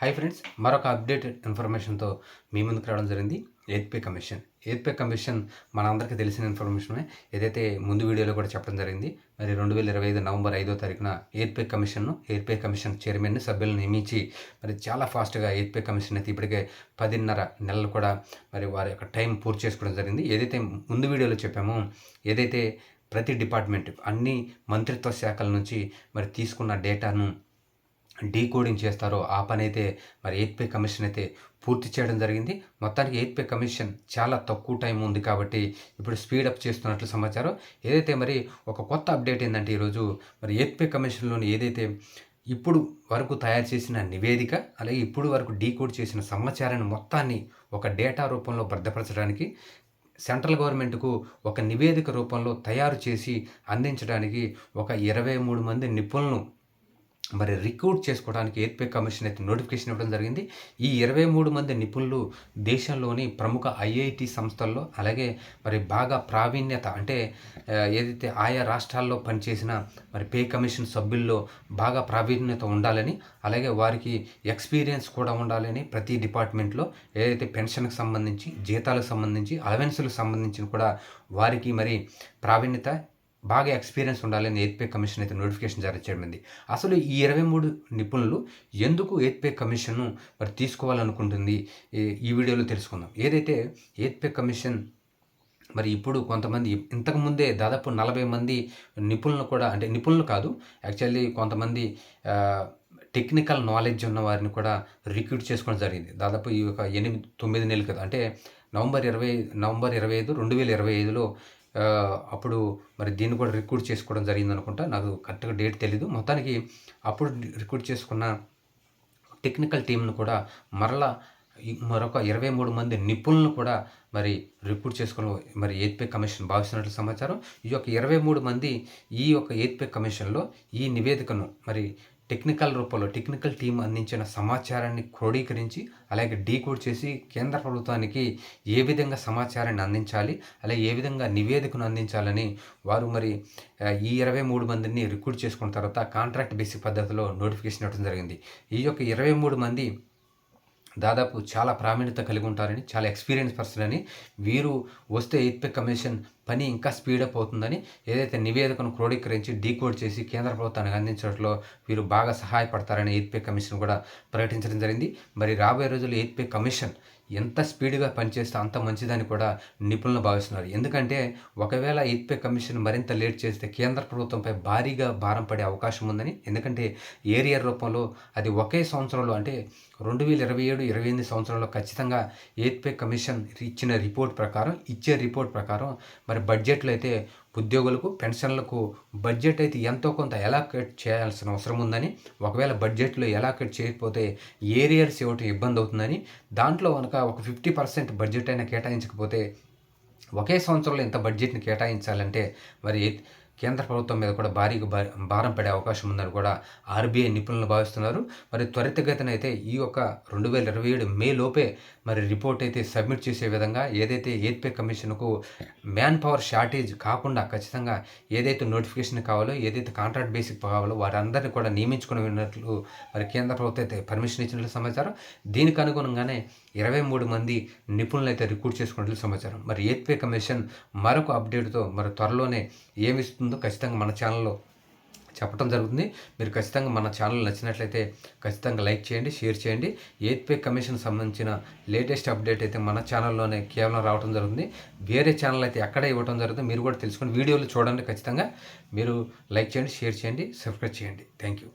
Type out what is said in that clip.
Hi friends, మరొక updated ఇన్ఫర్మేషన్తో మీ ముందుకు రావడం జరిగింది. ఎయిత్ పే కమిషన్ మనందరికీ తెలిసిన ఇన్ఫర్మేషనే. ఏదైతే ముందు వీడియోలో కూడా చెప్పడం జరిగింది. మరి 2025 నవంబర్ 5వ తారీఖున ఎయిత్ పే కమిషన్ చైర్మన్ని సభ్యులను నియమించి మరి చాలా ఫాస్ట్గా ఎయిత్ పే కమిషన్ అయితే ఇప్పటికే 10.5 నెలలు కూడా మరి వారి యొక్క టైం పూర్తి చేసుకోవడం జరిగింది. ఏదైతే ముందు వీడియోలో చెప్పామో, ఏదైతే ప్రతి డిపార్ట్మెంట్ అన్ని మంత్రిత్వ శాఖల నుంచి మరి తీసుకున్న డేటాను డీకోడింగ్ చేస్తారో ఆ పని అయితే మరి ఎయిత్ పే కమిషన్ అయితే పూర్తి చేయడం జరిగింది. మొత్తానికి ఎయిత్ పే కమిషన్ చాలా తక్కువ టైం ఉంది కాబట్టి ఇప్పుడు స్పీడప్ చేస్తున్నట్లు సమాచారం. ఏదైతే మరి ఒక కొత్త అప్డేట్ ఏంటంటే ఈరోజు మరి ఎయిత్ పే కమిషన్లోని ఏదైతే ఇప్పుడు వరకు తయారు చేసిన నివేదిక, అలాగే ఇప్పుడు వరకు డీకోడ్ చేసిన సమాచారాన్ని మొత్తాన్ని ఒక డేటా రూపంలో భద్రపరచడానికి సెంట్రల్ గవర్నమెంట్కు ఒక నివేదిక రూపంలో తయారు చేసి అందించడానికి ఒక 23 మంది నిపుణులను మరి రిక్రూట్ చేసుకోవడానికి ఎయిత్ పే కమిషన్ అయితే నోటిఫికేషన్ ఇవ్వడం జరిగింది. ఈ 23 మంది నిపుణులు దేశంలోని ప్రముఖ ఐఐటి సంస్థల్లో, అలాగే మరి బాగా ప్రావీణ్యత అంటే ఏదైతే ఆయా రాష్ట్రాల్లో పనిచేసిన మరి పే కమిషన్ సభ్యుల్లో బాగా ప్రావీణ్యత ఉండాలని, అలాగే వారికి ఎక్స్పీరియన్స్ కూడా ఉండాలని ప్రతి డిపార్ట్మెంట్లో ఏదైతే పెన్షన్కి సంబంధించి, జీతాలకు సంబంధించి, అలవెన్సులకు సంబంధించి కూడా వారికి మరి ప్రావీణ్యత బాగా ఎక్స్పీరియన్స్ ఉండాలని ఎయిత్ పే కమిషన్ అయితే నోటిఫికేషన్ జారీ చేయడం. అసలు ఈ 23 నిపుణులు ఎందుకు ఎయిత్ పే కమిషన్ను మరి తీసుకోవాలనుకుంటుంది ఈ వీడియోలో తెలుసుకుందాం. ఏదైతే ఎయిత్ పే కమిషన్ మరి ఇప్పుడు కొంతమంది ఇంతకుముందే దాదాపు 40 మంది నిపుణులు కూడా, అంటే నిపుణులు కాదు యాక్చువల్లీ కొంతమంది టెక్నికల్ నాలెడ్జ్ ఉన్న వారిని కూడా రిక్రూట్ చేసుకోవడం జరిగింది. దాదాపు ఈ ఒక 8-9 నెలలు కదా, అంటే నవంబర్ 25, 2025లో అప్పుడు మరి దీన్ని కూడా రిక్రూట్ చేసుకోవడం జరిగింది అనుకుంటా. నాకు కరెక్ట్గా డేట్ తెలీదు. మొత్తానికి అప్పుడు రిక్రూట్ చేసుకున్న టెక్నికల్ టీంను కూడా మరొక 23 మంది నిపుణులను కూడా మరి రిక్రూట్ చేసుకుని మరి ఎయిత్ పే కమిషన్ భావిస్తున్నట్లు సమాచారం. ఈ యొక్క 23 మంది ఈ యొక్క ఎయిత్ పే కమిషన్లో ఈ నివేదికను మరి టెక్నికల్ రూపంలో టెక్నికల్ టీం అందించిన సమాచారాన్ని క్రోడీకరించి, అలాగే డీకోడ్ చేసి కేంద్ర ప్రభుత్వానికి ఏ విధంగా సమాచారాన్ని అందించాలి, అలాగే ఏ విధంగా నివేదికను అందించాలని వారు మరి ఈ 23 మందిని రిక్రూట్ చేసుకున్న తర్వాత కాంట్రాక్ట్ బేసిక్ పద్ధతిలో నోటిఫికేషన్ ఇవ్వడం జరిగింది. ఈ యొక్క 23 మంది దాదాపు చాలా ప్రావీణ్యత కలిగి ఉంటారని, చాలా ఎక్స్పీరియన్స్ పర్సన్ అని, వీరు వస్తే ఎయిత్ పే కమిషన్ పని ఇంకా స్పీడప్ అవుతుందని, ఏదైతే నివేదికను క్రోడీకరించి డీకోడ్ చేసి కేంద్ర ప్రభుత్వానికి అందించడంలో వీరు బాగా సహాయపడతారని ఎయిత్ పే కమిషన్ కూడా ప్రకటించడం జరిగింది. మరి రాబోయే రోజుల్లో ఎయిత్ పే కమిషన్ ఎంత స్పీడ్గా పనిచేస్తే అంత మంచిదని కూడా నిపుణులు భావిస్తున్నారు. ఎందుకంటే ఒకవేళ ఎయిత్ పే కమిషన్ మరింత లేట్ చేస్తే కేంద్ర ప్రభుత్వంపై భారీగా భారం పడే అవకాశం ఉందని, ఎందుకంటే ఏరియర్ రూపంలో అది ఒకే సంవత్సరంలో, అంటే 2027-28 సంవత్సరంలో ఖచ్చితంగా ఎయిత్ పే కమిషన్ ఇచ్చే రిపోర్ట్ ప్రకారం మరి బడ్జెట్లో అయితే ఉద్యోగులకు, పెన్షన్లకు బడ్జెట్ అయితే ఎంతో కొంత ఎలాకేట్ చేయాల్సిన అవసరం ఉందని, ఒకవేళ బడ్జెట్లో ఎలాకేట్ చేయకపోతే ఏరియర్స్ ఇవ్వటం ఇబ్బంది అవుతుందని, దాంట్లో కనుక ఒక 50% బడ్జెట్ అయినా కేటాయించకపోతే ఒకే సంవత్సరంలో ఇంత బడ్జెట్ని కేటాయించాలంటే మరి కేంద్ర ప్రభుత్వం మీద కూడా భారీగా భారం పడే అవకాశం ఉందని కూడా ఆర్బీఐ నిపుణులు భావిస్తున్నారు. మరి త్వరితగతిన అయితే ఈ యొక్క 2027 మే లోపే మరి రిపోర్ట్ అయితే సబ్మిట్ చేసే విధంగా, ఏదైతే ఎయిత్ పే కమిషన్కు మ్యాన్ పవర్ షార్టేజ్ కాకుండా ఖచ్చితంగా ఏదైతే నోటిఫికేషన్ కావాలో, ఏదైతే కాంట్రాక్ట్ బేసిక్ కావాలో వారందరినీ కూడా నియమించుకుని ఉన్నట్లు మరి కేంద్ర ప్రభుత్వం అయితే పర్మిషన్ ఇచ్చినట్లు సమాచారం. దీనికి అనుగుణంగానే 23 మంది నిపుణులు అయితే రిక్రూట్ చేసుకున్నట్లు సమాచారం. మరి ఎయిత్ పే కమిషన్ మరొక అప్డేట్తో మరి త్వరలోనే ఏమిస్తుందో ఖచ్చితంగా మన ఛానల్లో చెప్పడం జరుగుతుంది. మీరు ఖచ్చితంగా మన ఛానల్ నచ్చినట్లయితే ఖచ్చితంగా లైక్ చేయండి, షేర్ చేయండి. ఎయిత్ పే కమిషన్ సంబంధించిన లేటెస్ట్ అప్డేట్ అయితే మన ఛానల్లోనే కేవలం రావడం జరుగుతుంది. వేరే ఛానల్ అయితే ఎక్కడే ఇవ్వడం జరుగుతుంది. మీరు కూడా తెలుసుకొని వీడియోలు చూడండి. ఖచ్చితంగా మీరు లైక్ చేయండి, షేర్ చేయండి, సబ్స్క్రైబ్ చేయండి. Thank you.